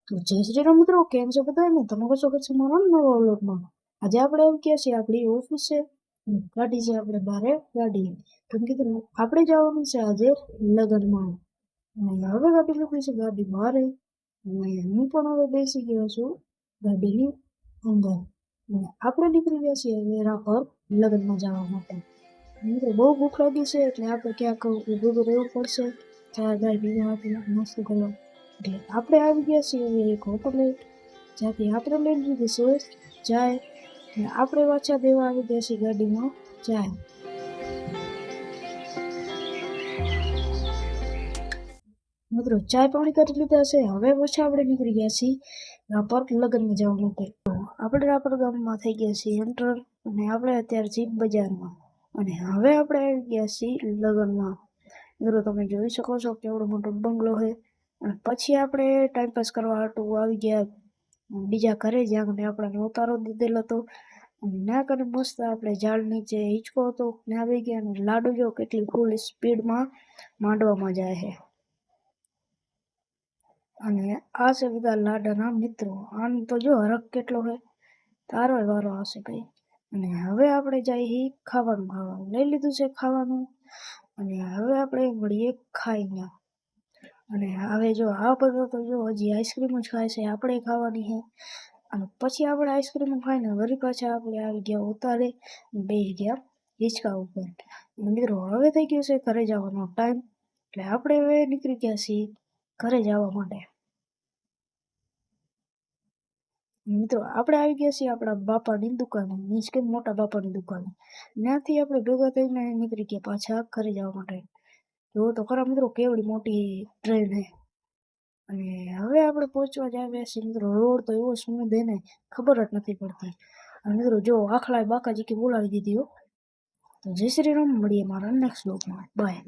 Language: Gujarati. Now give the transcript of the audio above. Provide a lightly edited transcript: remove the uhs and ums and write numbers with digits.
તો જય શ્રી રામ મિત્રો, કેમ છે બધા? ને તમારું સ્વાગત છે મારા નવા વ્લોગમાં. આજે આપણે આવી ગયા છીએ આપણી ઓફિસ છે, ગાડી છે આપણે બારે ગાડી. કેમ કીધું આપણે જવાનું છે આજે લગ્નમાં. અને હવે ગાડી મૂકી છે ગાડી બારે, અને હું પણ હવે બેસી ગયો છું ગાડીની અંદર. અને આપણે નીકળી ગયા છીએ વેરા પર લગ્નમાં જવા માટે. મને બહુ ભૂખ લાગી છે, એટલે આપણે ક્યાંક ઊભું રહેવું પડશે ચા ગાય પીવા માટે, નાસ્તો કરવા. એટલે આપણે આવી ગયા છીએ હવે એક હોટલે, જ્યાંથી આપણે લઈ લીધી છે ચાય, અને આપણે પાછા દેવા આવી ગયા છીએ ગાડીમાં ચાય. મિત્રો ચાય પાણી કરી લીધા છે, હવે પછી આપણે નીકળી ગયા છીએ પર લગ્નમાં જવા માટે. આપણે આપણા ગામમાં થઈ ગયા છીએ એન્ટર, અને આપણે અત્યારે છીએ બજારમાં. અને હવે આપણે આવી ગયા છીએ લગ્નમાં. મિત્રો તમે જોઈ શકો છો કેવડો મોટો બંગલો છે. અને પછી આપણે ટાઈમપાસ કરવા હાટું આવી ગયા બીજા ઘરે, જ્યાં આપણને ઉતારો દીધેલો હતો. ના કરીને મસ્ત આપણે ઝાડ નીચે હિંચકો હતો ને આવી ગયા. અને લાડુ જો કેટલી ફૂલ સ્પીડમાં માંડવામાં જાય છે. અને આ છે બધા લાડાના મિત્રો. આમ તો જો હરખ કેટલો છે, તારો વારો આવશે ભાઈ. અને હવે આપણે જઈએ ખાવાનું ખાવા. લઈ લીધું છે ખાવાનું, અને હવે આપણે મળીએ ખાઈને. અને હવે જો આ બધા તો જો હજી આઈસ્ક્રીમ જ ખાય છે, આપણે ખાવાની છે. અને પછી આપણે આઈસ્ક્રીમ ખાઈને વળી પાછા આપણે આવી ગયા ઉતારે, બેસી ગયા હિંચકા ઉપર. મિત્રો હવે થઈ ગયો છે ઘરે જવાનો ટાઈમ, એટલે આપણે હવે નીકળી ગયા છીએ ઘરે જવા માટે. મિત્રો આપણે આવી ગયા છીએ આપણા બાપાની દુકાને, મીન્સ કે મોટા બાપાની દુકાને. ત્યાંથી આપણે ભેગા થઈને નીકળી ગયા પાછા ઘરે જવા માટે. જો તો ખરા મિત્રો કેવડી મોટી ટ્રેન છે. અને હવે આપણે પહોંચવા જ આવ્યા છીએ મિત્રો. રોડ તો એવો સ્મૂથ ને ખબર જ નથી પડતી. અને મિત્રો જો આખલાએ બાકાજી કે બોલાવી દીધી હો. તો જય શ્રી રામ, મળીએ મારા નેક્સ્ટ બ્લોગમાં. બાય.